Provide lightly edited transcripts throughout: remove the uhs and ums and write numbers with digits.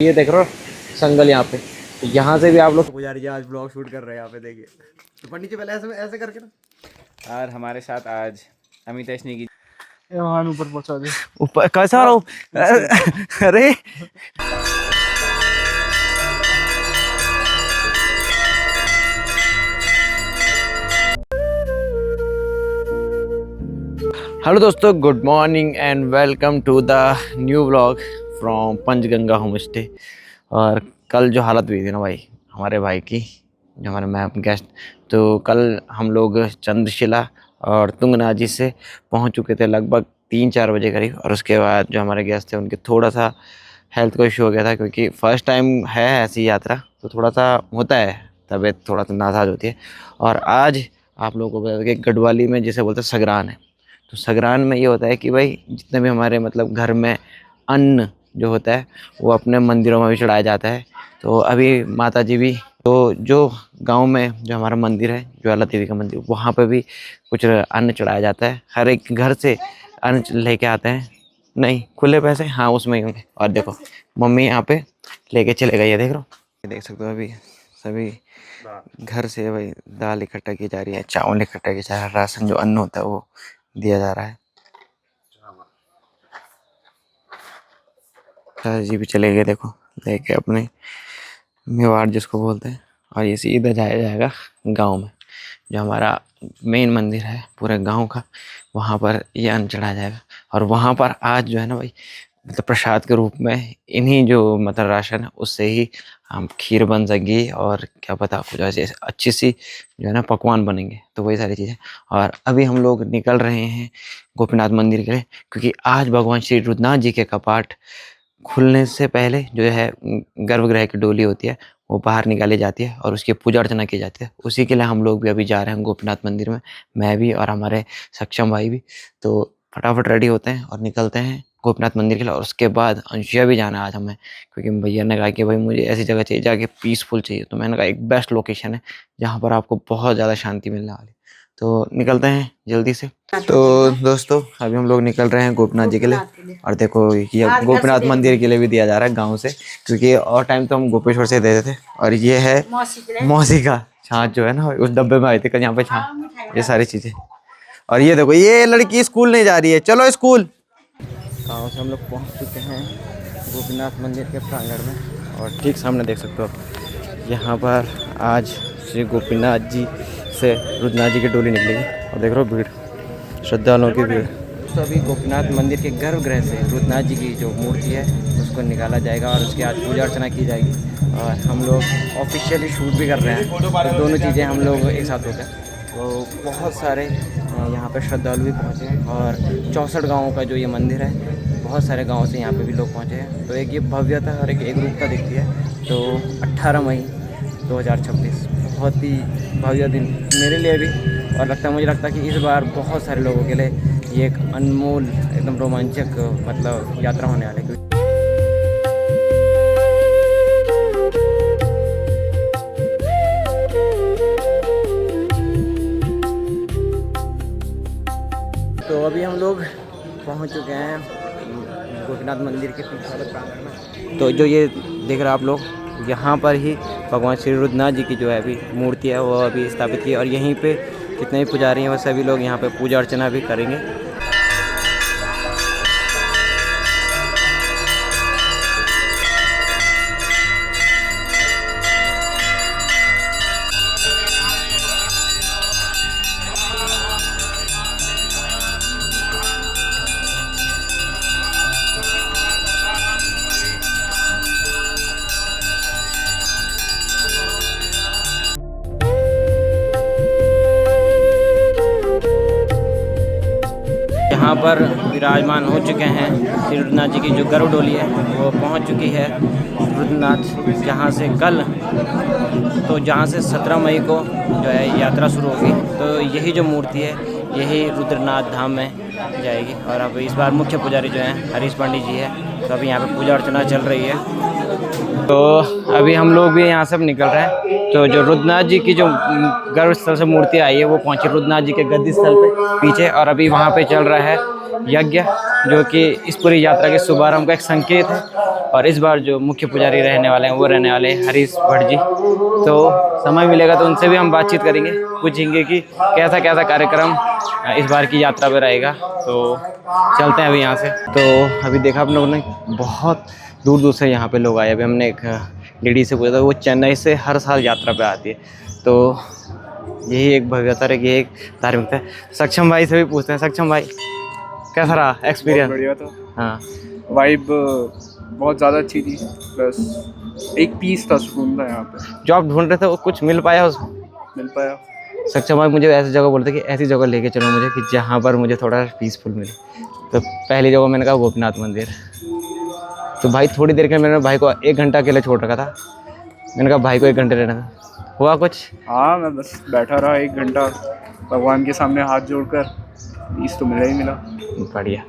ये देख रहे हो संगल यहाँ पे, तो यहाँ से भी आप लोग पुजारी जी आज ब्लॉग शूट कर रहे हैं। यहाँ पे देखिए, तो पंडित जी पहले ऐसे ऐसे करके ना। और हमारे साथ आज अमितेशनी की वहां ऊपर पहुंचा दे। ऊपर कैसा रहो। अरे हेलो दोस्तों, good morning and welcome to the new vlog from Panchganga home stay. और कल जो हालत हुई थी ना भाई, हमारे भाई की, जो हमारे मैम गेस्ट, तो कल हम लोग चंद्रशिला और तुंगनाजी से पहुंच चुके थे लगभग 3-4 बजे करीब। और उसके बाद जो हमारे गेस्ट थे उनके थोड़ा सा हेल्थ को इशू हो गया था, क्योंकि फ़र्स्ट टाइम है ऐसी यात्रा, तो थोड़ा सा होता है, तबीयत थोड़ा सा नासाज होती है। और आज आप लोगों को बता दें कि गढ़वाली में जिसे बोलते हैं सगरान है। तो सगरान में ये होता है कि भाई जितने भी हमारे मतलब घर में अन्न जो होता है वो अपने मंदिरों में भी चढ़ाया जाता है। तो अभी माता जी भी, तो जो गांव में जो हमारा मंदिर है, ज्वाला देवी का मंदिर, वहाँ पे भी कुछ अन्न चढ़ाया जाता है। हर एक घर से अन्न लेके आते हैं, नहीं खुले पैसे, हाँ उसमें ही होंगे। और देखो मम्मी यहाँ पे लेके चले गई है, देख रहे हो, ये देख सकते हो। अभी सभी घर से भाई दाल इकट्ठा की जा रही है, चावल इकट्ठा किया जा रहा है, राशन जो अन्न होता है वो दिया जा रहा है। दादा जी भी चले गए, देखो लेके अपने मेवाड़ जिसको बोलते हैं। और ये सीधा जाया जाएगा गांव में, जो हमारा मेन मंदिर है पूरे गांव का, वहाँ पर ये अन्न चढ़ाया जाएगा। और वहाँ पर आज जो है ना भाई, मतलब प्रसाद के रूप में इन्हीं जो मतलब राशन है उससे ही हम खीर बन सकेगी, और क्या पता कुछ ऐसे अच्छी सी जो है ना पकवान बनेंगे, तो वही सारी चीज़ें। और अभी हम लोग निकल रहे हैं गोपीनाथ मंदिर के लिए, क्योंकि आज भगवान श्री रुद्रनाथ जी के कपाट खुलने से पहले जो है गर्भगृह की डोली होती है वो बाहर निकाली जाती है और उसकी पूजा अर्चना की जाती है। उसी के लिए हम लोग भी अभी जा रहे हैं गोपीनाथ मंदिर में, मैं भी और हमारे सक्षम भाई भी। तो फटाफट रेडी होते हैं और निकलते हैं गोपीनाथ मंदिर के लिए। और उसके बाद अंशिया भी जाना है आज हमें, क्योंकि भैया ने कहा कि भाई मुझे ऐसी जगह चाहिए जाके पीसफुल चाहिए। तो मैंने कहा एक बेस्ट लोकेशन है जहाँ पर आपको बहुत ज़्यादा शांति मिलने वाली। तो निकलते हैं जल्दी से। तो दोस्तों अभी हम लोग निकल रहे हैं गोपीनाथ जी के लिए। और देखो ये गोपीनाथ मंदिर के लिए भी दिया जा रहा है गांव से, क्योंकि और टाइम तो हम गोपेश्वर से देते थे। और ये है मौसी का छाछ जो है ना, उस डब्बे में आई थी कल यहाँ पे छाछ, ये सारी चीज़ें। और ये देखो ये लड़की स्कूल नहीं जा रही है, चलो स्कूल। गाँव से हम लोग पहुँच चुके हैं गोपीनाथ मंदिर के प्रांगण में। और ठीक सामने देख सकते हो आप, यहाँ पर आज श्री गोपीनाथ जी से रुद्रनाथ जी की डोली निकलेगी। और देख रहे हो भीड़, श्रद्धालुओं की भीड़। तो अभी गोपीनाथ मंदिर के गर्भगृह से रुद्रनाथ जी की जो मूर्ति है उसको निकाला जाएगा और उसकी आज पूजा अर्चना की जाएगी। और हम लोग ऑफिशियली शूट भी कर रहे हैं, तो दोनों चीज़ें हम लोग एक साथ होते हैं। तो बहुत सारे यहाँ पर श्रद्धालु भी पहुँचे हैं। और 64 गाँवों का जो ये मंदिर है, बहुत सारे गाँव से यहाँ पे भी लोग पहुँचे हैं। तो एक ये भव्यता और एक रूपता दिखती है। तो 18 मई 2026 बहुत ही भव्य दिन मेरे लिए भी, और मुझे लगता है कि इस बार बहुत सारे लोगों के लिए ये एक अनमोल एकदम रोमांचक मतलब यात्रा होने वाली है। तो अभी हम लोग पहुंच चुके हैं गोपीनाथ मंदिर के पीछे वाले प्रांगण में। तो जो ये देख रहे हैं आप लोग, यहाँ पर ही भगवान श्री रुद्रनाथ जी की जो है अभी मूर्ति है वो अभी स्थापित की है। और यहीं पे जितने भी पुजारी हैं वो सभी लोग यहाँ पे पूजा अर्चना भी करेंगे। यहाँ पर विराजमान हो चुके हैं श्री रुद्रनाथ जी की जो गर्भ डोली है वो पहुँच चुकी है रुद्रनाथ, जहाँ से कल, तो जहाँ से 17 मई को जो है यात्रा शुरू होगी। तो यही जो मूर्ति है यही रुद्रनाथ धाम में जाएगी। और अब इस बार मुख्य पुजारी जो हैं हरीश पंडित जी है। तो अभी यहाँ पे पूजा अर्चना चल रही है। तो अभी हम लोग भी यहाँ से अब निकल रहे हैं। तो जो रुद्रनाथ जी की जो गर्भ स्थल से मूर्ति आई है वो पहुंची रुद्रनाथ जी के गद्दी स्थल पे पीछे, और अभी वहाँ पे चल रहा है यज्ञ, जो कि इस पूरी यात्रा के शुभारंभ का एक संकेत है। और इस बार जो मुख्य पुजारी रहने वाले हैं वो रहने वाले हैं हरीश भट्ट जी। तो समय मिलेगा तो उनसे भी हम बातचीत करेंगे, पूछेंगे कि कैसा कैसा कार्यक्रम इस बार की यात्रा पे रहेगा। तो चलते हैं अभी यहाँ से। तो अभी देखा आप लोगों ने बहुत दूर दूर से यहाँ पे लोग आए। अभी हमने एक लेडी से पूछा था, वो चेन्नई से हर साल यात्रा पे आती है। तो यही एक भव्यता है, यही एक धार्मिकता है। सक्षम भाई से भी पूछते हैं। सक्षम भाई, कैसा रहा एक्सपीरियंस? बढ़िया था। हाँ, वाइब बहुत ज़्यादा अच्छी थी, प्लस एक पीस था, सुकून था यहाँ पे। जो आप ढूंढ रहे थे वो कुछ मिल पाया उसमें? मिल पाया। सक्षम भाई मुझे ऐसी जगह बोलते कि ऐसी जगह लेके चलो मुझे कि जहाँ पर मुझे थोड़ा पीसफुल मिले। तो पहली जगह मैंने कहा गोपीनाथ मंदिर। तो भाई थोड़ी देर के मैंने भाई को 1 घंटा अकेले छोड़ रखा था। मैंने कहा भाई को 1 घंटे रहना था। हुआ कुछ? हाँ, मैं बस बैठा रहा 1 घंटा भगवान के सामने हाथ जोड़कर, पीस तो मिला ही मिला। बढ़िया।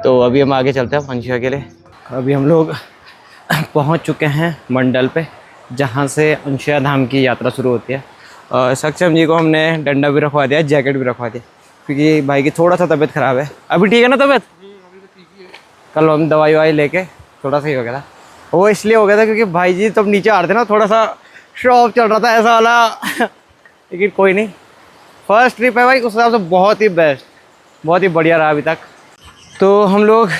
तो अभी हम आगे चलते हैं पंछियों के लिए। अभी हम लोग पहुंच चुके हैं मंडल पे, जहां से अंशुया धाम की यात्रा शुरू होती है। और सक्षम जी को हमने डंडा भी रखवा दिया, जैकेट भी रखवा दिया, क्योंकि भाई की थोड़ा सा तबीयत ख़राब है। अभी ठीक है ना तबीयत? कल हम दवाई ववाई लेके थोड़ा सा ही हो गया था। वो इसलिए हो गया था क्योंकि भाई जी तब नीचे आ रहे थे ना, थोड़ा सा शो ऑफ चल रहा था ऐसा वाला। लेकिन कोई नहीं, फर्स्ट ट्रिप है भाई, उस हिसाब से बहुत ही बेस्ट, बहुत ही बढ़िया रहा अभी तक। तो हम लोग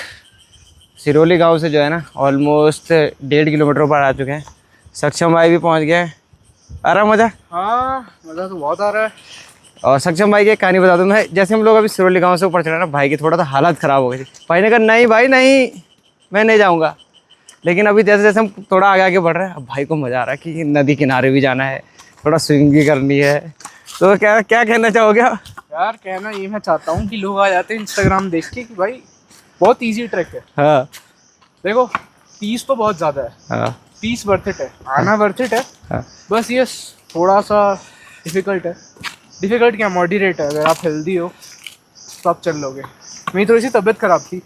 सिरोली गांव से जो है ना ऑलमोस्ट 1.5 किलोमीटर पर आ चुके हैं। सक्षम भाई भी पहुंच गए हैं। आ रहा मज़ा? हाँ, मज़ा तो बहुत आ रहा है। और सक्षम भाई की एक कहानी बता दूँ मैं। जैसे हम लोग अभी सिरोली गांव से ऊपर चढ़े ना, भाई की थोड़ा सा हालत ख़राब हो गई थी। भाई ने कहा नहीं भाई नहीं, मैं नहीं जाऊँगा। लेकिन अभी जैसे जैसे हम थोड़ा आगे आगे बढ़ रहे हैं, अब भाई को मज़ा आ रहा है कि नदी किनारे भी जाना है, थोड़ा स्विमिंग भी करनी है। तो क्या क्या कहना चाहोगे? यार कहना ये मैं चाहता हूँ कि लोग आ जाते हैं इंस्टाग्राम देख के कि भाई बहुत इजी ट्रैक है। हाँ देखो, फीस तो बहुत ज़्यादा है, हाँ फीस वर्थ इट है, आना वर्थ इट है। हाँ। बस ये थोड़ा सा डिफ़िकल्ट है। डिफ़िकल्ट क्या, मॉडरेट है। अगर आप हेल्दी हो तो आप चल लोगे। मेरी थोड़ी सी तबीयत ख़राब थी,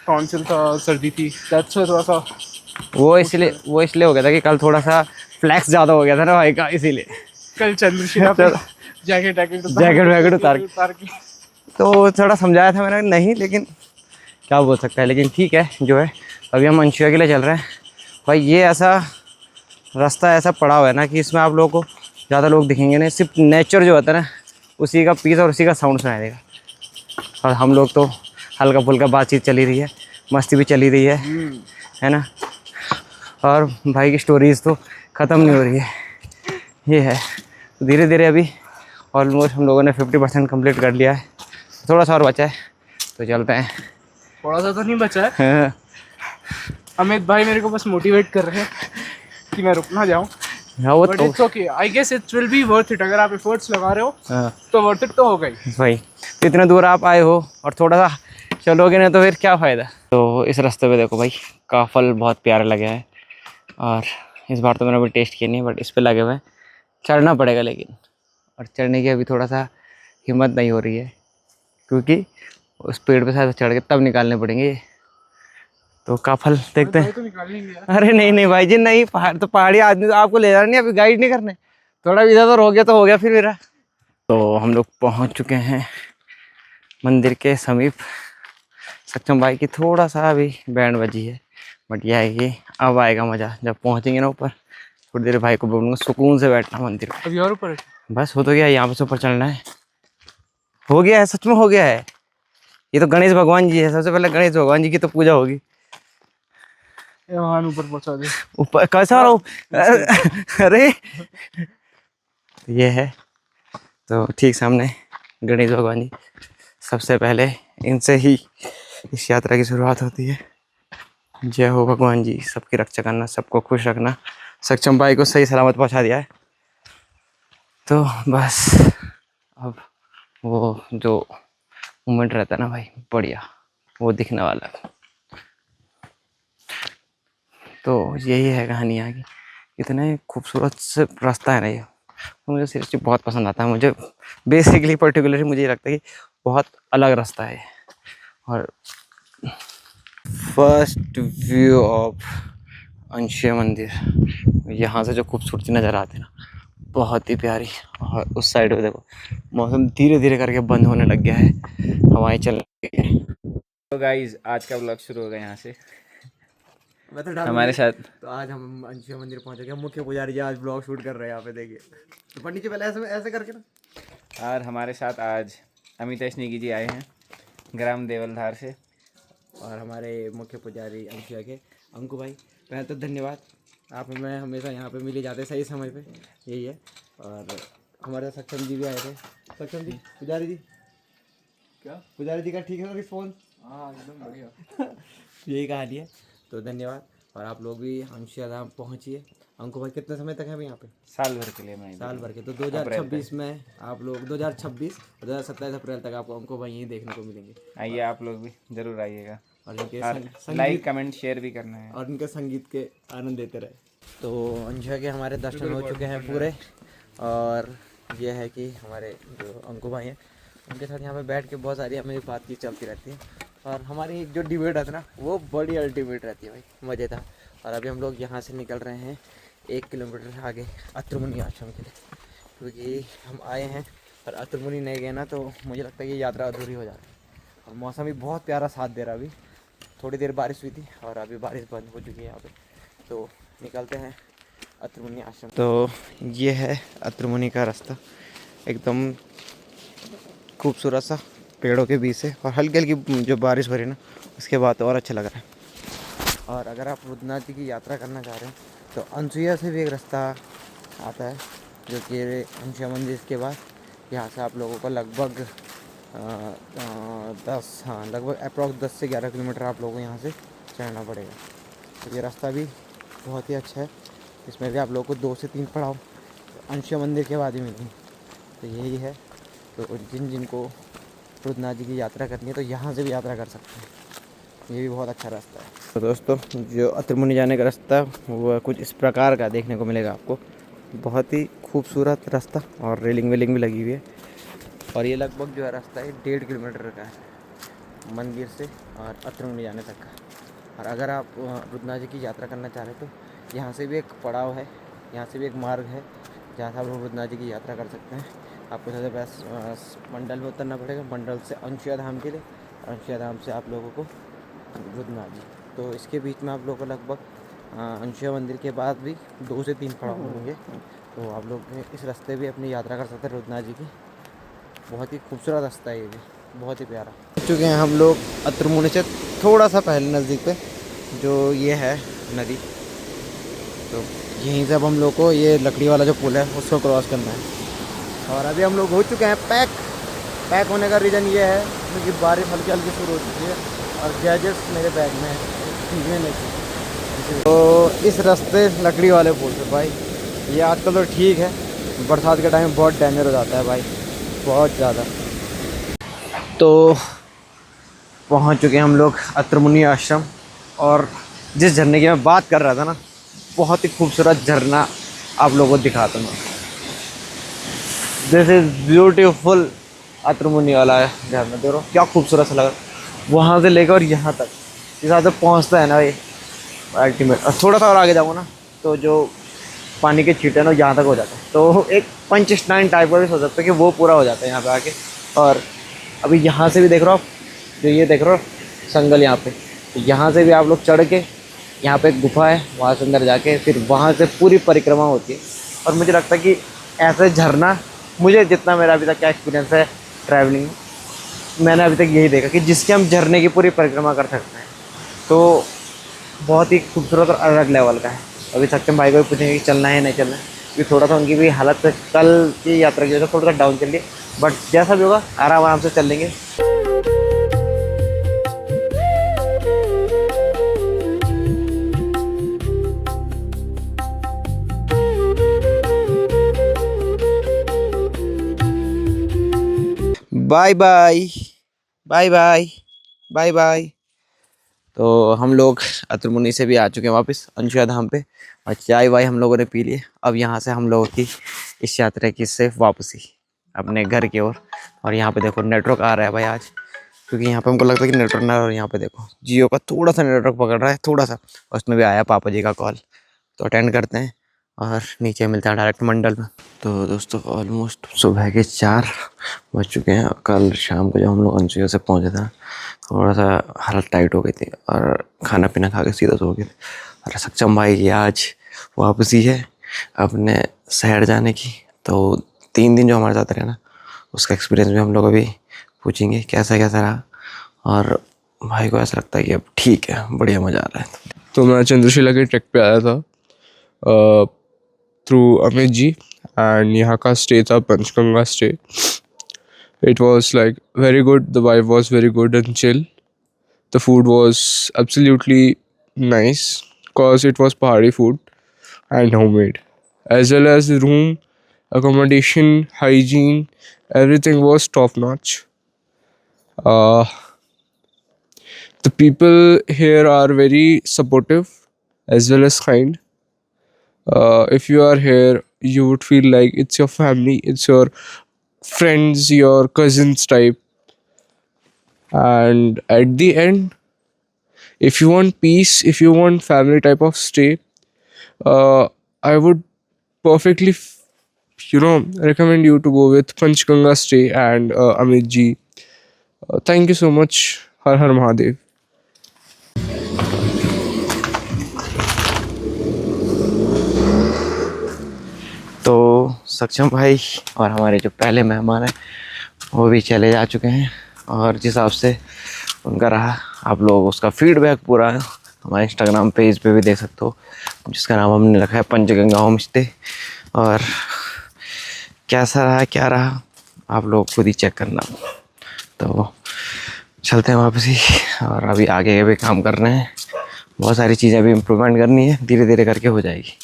टॉन्सिल था, सर्दी थी, दैट्स व्हाई थोड़ा सा वो इसलिए हो गया था कि कल थोड़ा सा फ्लैक्स ज़्यादा हो गया था ना भाई का, इसीलिए। कल चंद्रशिला पे जैकेट वैकेट उतार के तो थोड़ा समझाया था मैंने, नहीं लेकिन क्या बोल सकता है। लेकिन ठीक है जो है। अभी हम अंशुया के लिए चल रहे हैं। भाई ये ऐसा रास्ता ऐसा पड़ा हुआ है ना कि इसमें आप लोगों को ज़्यादा लोग दिखेंगे नहीं, सिर्फ नेचर जो होता है ना उसी का पीस और उसी का साउंड सुनाई देगा। और हम लोग तो हल्का फुल्का बातचीत चली रही है, मस्ती भी चली रही है ना। और भाई की स्टोरीज़ तो ख़त्म नहीं हो रही है। ये है धीरे धीरे। अभी ऑलमोस्ट हम लोगों ने 50% कंप्लीट कर लिया है, थोड़ा सा और बचा है, तो चलते हैं। थोड़ा सा तो नहीं बचा है। अमित भाई मेरे को बस मोटिवेट कर रहे हैं कि मैं रुक ना जाऊँ। हाँ वो बट तो it's okay, I guess it will be worth it. अगर आप एफर्ट्स लगा रहे हो तो वर्थ इट तो होगा ही भाई। तो इतने दूर आप आए हो और थोड़ा सा चलोगे ना तो फिर क्या फ़ायदा। तो इस रास्ते पे देखो भाई, का फल बहुत प्यारा लगा है। और इस बार तो मैंने अभी टेस्ट किया नहीं, बट इस पे लगे हुए हैं। चढ़ना पड़ेगा लेकिन, और चढ़ने की अभी थोड़ा सा हिम्मत नहीं हो रही है, क्योंकि उस पेड़ पे शायद चढ़ के तब निकालने पड़ेंगे ये। तो का फल देखते हैं। तो निकालने अरे नहीं नहीं भाई जी नहीं, पहाड़ तो पहाड़ी आदमी तो आपको ले जाना नहीं, अभी गाइड नहीं करने। थोड़ा इधर उधर हो गया तो हो गया फिर मेरा। तो हम लोग पहुंच चुके हैं मंदिर के समीप। सक्षम भाई की थोड़ा सा अभी बैंड बजी है, बट यह है कि अब आएगा मज़ा जब पहुंचेंगे ना ऊपर। थोड़ी देर भाई को बोलूँगा सुकून से बैठना मंदिर में। अभी और ऊपर है। बस हो तो गया, यहाँ पे से ऊपर चलना है। हो गया है, सच में हो गया है। ये तो गणेश भगवान जी है, सबसे पहले गणेश भगवान जी की तो पूजा होगी। वहाँ ऊपर पहुँचा दे। ऊपर कैसा रहो? अरे ये है तो ठीक सामने गणेश भगवान जी। सबसे पहले इनसे ही इस यात्रा की शुरुआत होती है। जय हो भगवान जी, सबकी रक्षा करना, सबको खुश रखना। सक्षम भाई को सही सलामत पहुंचा दिया है, तो बस अब वो जो मोमेंट रहता है ना भाई बढ़िया, वो दिखने वाला है। तो यही है कहानी यहाँ की। इतने खूबसूरत से रास्ता है ना ये, तो मुझे सीरियसली बहुत पसंद आता है। मुझे बेसिकली पर्टिकुलरली मुझे ये लगता है कि बहुत अलग रास्ता है। और फर्स्ट व्यू ऑफ अंशीय मंदिर, यहाँ से जो खूबसूरती नज़र आती है ना, बहुत ही प्यारी। और उस साइड में देखो मौसम धीरे धीरे करके बंद होने लग गया है, हवाएं चल रही है। तो गाइज आज का ब्लॉग शुरू होगा यहाँ से। मैं तो हमारे साथ तो आज हम अंशीय मंदिर पहुंच गए। मुख्य पुजारी जी आज ब्लॉग शूट कर रहे हैं यहाँ पे, देखिए। तो पंडित जी पहले ऐसे ऐसे करके ना। और हमारे साथ आज अमितेश नेगी जी आए हैं ग्राम देवलधार से। और हमारे मुख्य पुजारी अंशिया के अंकु भाई, पहले तो धन्यवाद, आप हमें हमेशा यहाँ पे मिले जाते सही समय पे, यही है। और हमारे सक्षम जी भी आए थे। सक्षम जी, पुजारी जी क्या, पुजारी जी का ठीक है ना रिस्पॉन्स? हाँ एकदम बढ़िया। यही कहानी है, तो धन्यवाद। और आप लोग भी अंशिया धाम पहुँचिए। अंकु भाई कितने समय तक है अभी यहाँ पे? साल भर के लिए मैं साल भर के, तो 2026 में आप लोग 2026 और 2027 अप्रैल तक आपको अंकु भाई यहीं देखने को मिलेंगे। आइए, आप लोग भी ज़रूर आइएगा और इनके और लाइक कमेंट शेयर भी करना है और इनके संगीत के आनंद लेते रहे। तो अंशिया के हमारे दर्शन हो चुके हैं पूरे। और ये है कि हमारे जो अंकु भाई हैं, उनके साथ यहाँ पे बैठ के बहुत सारी हमें बात की चलती रहती है। और हमारी जो डिबेट है ना, वो बड़ी अल्टीमेट रहती है भाई, मज़ेदार। और अभी हम लोग यहाँ से निकल रहे हैं 1 किलोमीटर आगे अत्रमुनि आश्रम के लिए, क्योंकि हम आए हैं और अत्रमुनि नहीं गए ना तो मुझे लगता है कि यात्रा अधूरी हो जाती है। और मौसम भी बहुत प्यारा साथ दे रहा। अभी थोड़ी देर बारिश हुई थी और अभी बारिश बंद हो चुकी है यहाँ पे। तो निकलते हैं अत्रमुनि आश्रम। तो ये है अत्रमुनि का रास्ता, एकदम खूबसूरत सा पेड़ों के बीच से, और हल्की हल्की जो बारिश हो रही है ना, उसके बाद और अच्छा लग रहा है। और अगर आप रुद्रनाथ जी की यात्रा करना चाह रहे हैं तो अनसुईया से भी एक रास्ता आता है, जो कि अंशिया मंदिर के बाद यहाँ से आप लोगों को लगभग 10 से 11 किलोमीटर आप लोगों को यहाँ से चढ़ना पड़ेगा। तो ये रास्ता भी बहुत ही अच्छा है, इसमें भी आप लोगों को 2 से 3 पड़ाव अंशिया मंदिर के बाद ही मिलेंगे। तो यही है, तो जिनको रुद्रनाथ जी की यात्रा करनी है तो यहाँ से भी यात्रा कर सकते हैं, ये भी बहुत अच्छा रास्ता है। तो दोस्तों, जो अत्रमुनि जाने का रास्ता वो कुछ इस प्रकार का देखने को मिलेगा आपको, बहुत ही खूबसूरत रास्ता, और रेलिंग वेलिंग भी लगी हुई है। और ये लगभग जो है रास्ता है 1.5 किलोमीटर का है मंदिर से और अत्रमुनि जाने तक का। और अगर आप रुद्रनाथ जी की यात्रा करना चाह रहे हैं तो यहाँ से भी एक पड़ाव है, यहाँ से भी एक मार्ग है जहाँ से आप लोग रुद्रनाथ जी की यात्रा कर सकते हैं। आपको सबसे पहले मंडल में उतरना पड़ेगा, मंडल से अंशिया धाम के लिए, अंशिया धाम से आप लोगों को रुद्रनाथ जी। तो इसके बीच में आप लोगों को लगभग अंशिया मंदिर के बाद भी 2 से 3 पड़ाव मिलेंगे। तो आप लोग इस रास्ते भी अपनी यात्रा कर सकते हैं रुद्रनाथ जी की। बहुत ही खूबसूरत रास्ता है ये भी, बहुत ही प्यारा। चुके हैं हम लोग अत्रमुनि से थोड़ा सा पहले नज़दीक पे, जो ये है नदी। तो यहीं से अब हम लोग को ये लकड़ी वाला जो पुल है उसको क्रॉस करना है। और अभी हम लोग हो चुके हैं पैक होने का रीज़न ये है क्योंकि बारिश हल्की हल्की शुरू हो चुकी है और गैजेट्स मेरे बैग में है, चीज़ें नहीं। तो इस रास्ते लकड़ी वाले पुल से भाई, ये आजकल तो ठीक है, बरसात के टाइम बहुत डैमेज हो जाता है भाई, बहुत ज़्यादा। तो पहुंच चुके हैं हम लोग अत्रमुनि आश्रम। और जिस झरने की मैं बात कर रहा था ना, बहुत ही खूबसूरत झरना आप लोगों को दिखाता हूँ। दिस इज़ ब्यूटीफुल अत्रमुनि वाला झरना, देखो क्या खूबसूरत सा लगा। वहाँ से लेकर यहाँ तक इस हिसाब से पहुँचता है ना भाई, अल्टीमेट। और थोड़ा सा और आगे जाऊँ ना तो जो पानी के छींटे ना यहाँ तक हो जाता है, तो एक पंच स्नान टाइप का भी सोच सकते हैं कि वो पूरा हो जाता है यहाँ पे आके। और अभी यहाँ से भी देख रहे हो आप, जो ये देख रहे हो संगल यहाँ पे, तो यहाँ से भी आप लोग चढ़ के यहाँ पे एक गुफा है, वहाँ से अंदर जाके फिर वहाँ से पूरी परिक्रमा होती है। और मुझे लगता है कि ऐसे झरना, मुझे जितना मेरा अभी तक का एक्सपीरियंस है ट्रैवलिंग, मैंने अभी तक यही देखा कि जिसके हम झरने की पूरी परिक्रमा कर सकते हैं, तो बहुत ही खूबसूरत और अलग लेवल का है। अभी सत्यम भाई को भी पूछेंगे कि चलना है नहीं चलना है, क्योंकि थोड़ा सा उनकी भी हालत कल की यात्रा की वजह से थोड़ा सा डाउन चल रही है, बट जैसा भी होगा आराम से चल लेंगे। Bye bye bye bye bye bye. तो हम लोग अत्रमुनि से भी आ चुके हैं वापस अंशिया धाम पे, और चाय वाय हम लोगों ने पी लिए। अब यहाँ से हम लोगों की इस यात्रा की सिर्फ वापसी अपने घर की ओर। और यहाँ पे देखो नेटवर्क आ रहा है भाई आज, क्योंकि यहाँ पे हमको लगता है कि नेटवर्क ना, और यहाँ पे देखो जियो का थोड़ा सा नेटवर्क पकड़ रहा है, थोड़ा सा। और उसमें भी आया पापा जी का कॉल, तो अटेंड करते हैं और नीचे मिलता है डायरेक्ट मंडल में। तो दोस्तों ऑलमोस्ट सुबह के 4 बज चुके हैं। कल शाम को जब हम लोग अंशुया से पहुँचे थे, थोड़ा सा हालत टाइट हो गई थी और खाना पीना खा के सीधा सो गए थे। और सक्षम भाई की आज वापसी है अपने शहर जाने की, तो 3 दिन जो हमारे साथ रहे ना, उसका एक्सपीरियंस भी हम लोग अभी पूछेंगे कैसा कैसा रहा। और भाई को ऐसा लगता है कि अब ठीक है, बढ़िया मज़ा आ रहा है। तो मैं चंद्रशिला के ट्रैक पे आया था थ्रू अमित जी, एंड यहाँ का स्टे था Panchganga stay. It was like very good, the vibe was very good and chill, the food was absolutely nice because it was पहाड़ी food and homemade, as well as the room, accommodation, hygiene, everything was top notch. The people here are very supportive as well as kind. If you are here, you would feel like it's your family, it's your friends, your cousins type. And at the end, if you want peace, if you want family type of stay, I would perfectly, recommend you to go with Panchganga stay and Amit ji. Thank you so much. Har Har Mahadev. तो सक्षम भाई और हमारे जो पहले मेहमान हैं वो भी चले जा चुके हैं, और जिस हिसाब से उनका रहा, आप लोग उसका फीडबैक पूरा हमारे इंस्टाग्राम पेज पे भी देख सकते हो, जिसका नाम हमने रखा है पंचगंगा होम स्टे। और कैसा रहा क्या रहा आप लोग खुद ही चेक करना। तो चलते हैं वापसी, और अभी आगे भी काम कर रहे हैं, बहुत सारी चीज़ें अभी इम्प्रूवमेंट करनी है, धीरे धीरे करके हो जाएगी।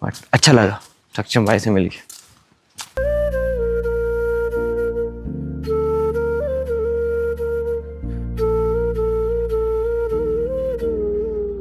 बट अच्छा लगा सक्षम भाई से मिलके।